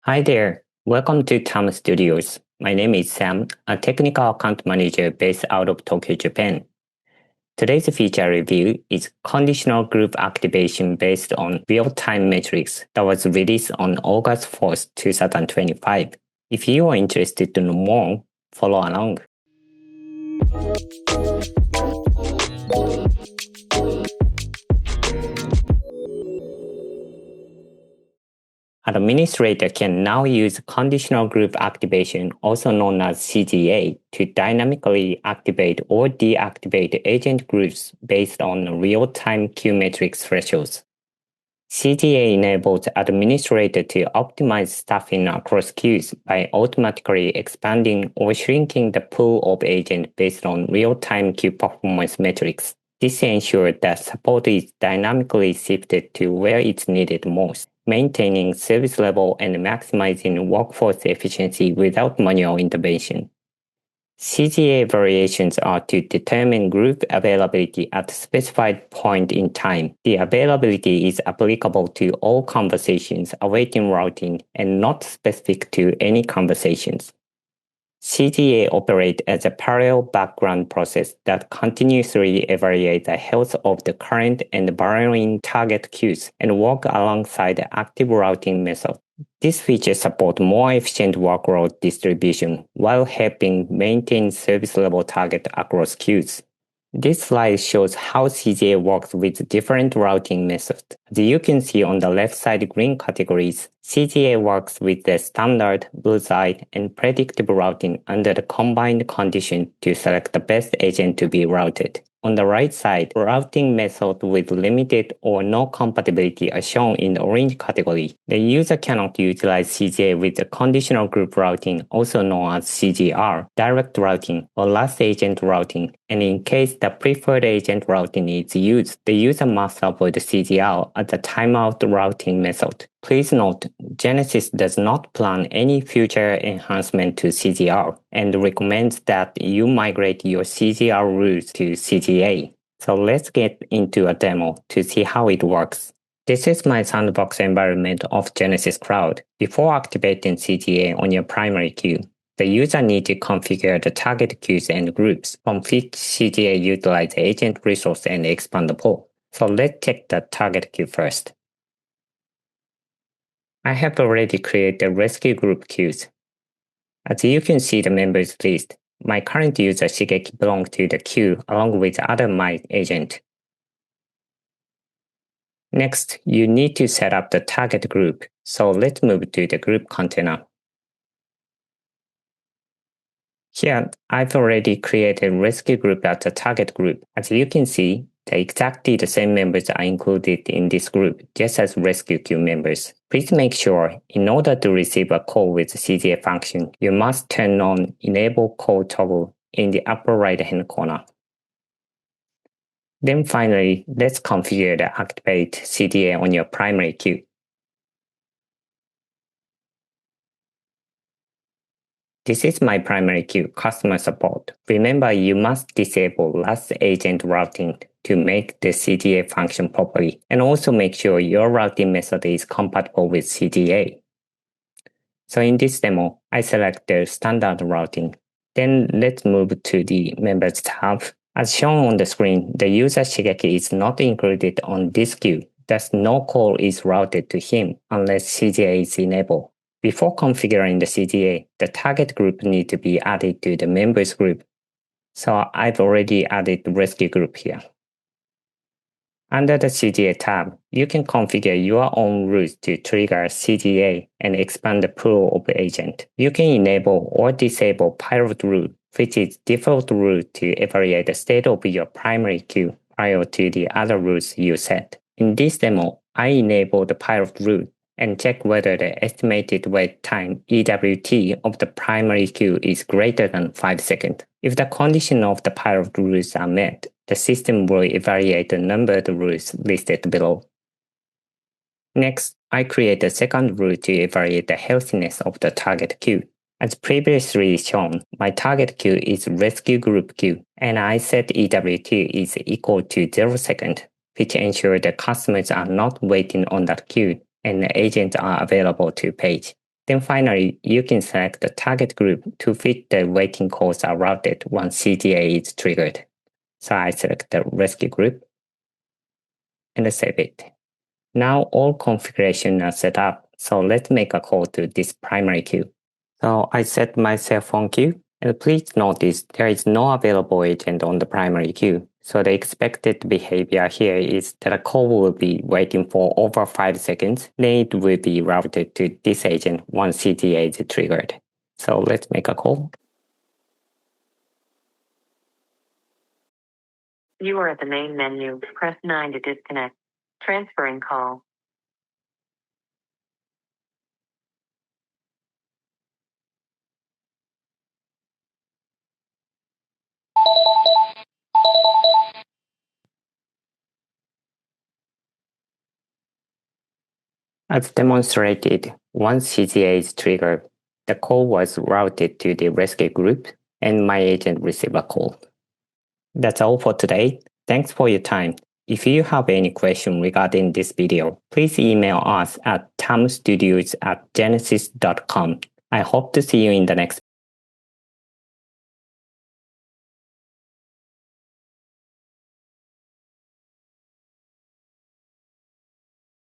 Hi there. Welcome to TAM Studios. My name is Sam, a technical account manager based out of Tokyo, Japan. Today's feature review is conditional group activation based on real-time metrics that was released on August 4th, 2025. If you are interested to know more, follow along. Administrator can now use conditional group activation, also known as CGA, to dynamically activate or deactivate agent groups based on real-time queue metrics thresholds. CGA enables administrator to optimize staffing across queues by automatically expanding or shrinking the pool of agents based on real-time queue performance metrics. This ensures that support is dynamically shifted to where it's needed most, maintaining service level and maximizing workforce efficiency without manual intervention. CGA variations are to determine group availability at a specified point in time. The availability is applicable to all conversations awaiting routing and not specific to any conversations. CGA operates as a parallel background process that continuously evaluates the health of the current and borrowing target queues and work alongside the active routing method. This feature supports more efficient workload distribution while helping maintain service level target across queues. This slide shows how CGA works with different routing methods. As you can see on the left side green categories, CGA works with the standard, bullseye, and predictive routing under the combined condition to select the best agent to be routed. On the right side, routing methods with limited or no compatibility are shown in the orange category. The user cannot utilize CGA with the conditional group routing, also known as CGR, direct routing, or last agent routing, and in case the preferred agent routing is used, the user must avoid CGR at the timeout routing method. Please note, Genesys does not plan any future enhancement to CGR and recommends that you migrate your CGR rules to CGA. So let's get into a demo to see how it works. This is my sandbox environment of Genesys Cloud. Before activating CGA on your primary queue, the user needs to configure the target queues and groups from which CGA utilize agent resource and expand the pool. So let's check the target queue first. I have already created rescue group queues. As you can see the members list, my current user Shigeki belongs to the queue along with other my agent. Next, you need to set up the target group, so let's move to the group container. Here, I've already created rescue group as a target group. As you can see, exactly the same members are included in this group, just as rescue queue members. Please make sure, in order to receive a call with the CGA function, you must turn on Enable Call toggle in the upper right-hand corner. Then finally, let's configure the Activate CGA on your primary queue. This is my primary queue, customer support. Remember, you must disable last agent routing to make the CGA function properly, and also make sure your routing method is compatible with CGA. So in this demo, I select the standard routing. Then let's move to the Members tab. As shown on the screen, the user Shigeki is not included on this queue, thus no call is routed to him unless CGA is enabled. Before configuring the CGA, the target group needs to be added to the members group. So I've already added the rescue group here. Under the CGA tab, you can configure your own rules to trigger CGA and expand the pool of agent. You can enable or disable pilot rule, which is default rule to evaluate the state of your primary queue prior to the other rules you set. In this demo, I enable the pilot rule and check whether the estimated wait time EWT of the primary queue is greater than 5 seconds. If the condition of the pilot rules are met, the system will evaluate the numbered rules listed below. Next, I create a second rule to evaluate the healthiness of the target queue. As previously shown, my target queue is rescue group queue, and I set EWT is equal to 0 seconds, which ensures the customers are not waiting on that queue and the agents are available to page. Then finally, you can select the target group to fit the waiting calls are routed once CTA is triggered. So I select the rescue group and save it. Now all configurations are set up, so let's make a call to this primary queue. So I set my cell phone queue, and please notice there is no available agent on the primary queue. So the expected behavior here is that a call will be waiting for over 5 seconds, then it will be routed to this agent once CTA is triggered. So let's make a call. You are at the main menu. Press 9 to disconnect. Transferring call. As demonstrated, once CTA is triggered, the call was routed to the rescue group and my agent received a call. That's all for today. Thanks for your time. If you have any question regarding this video, please email us at tamstudios@genesis.com. I hope to see you in the next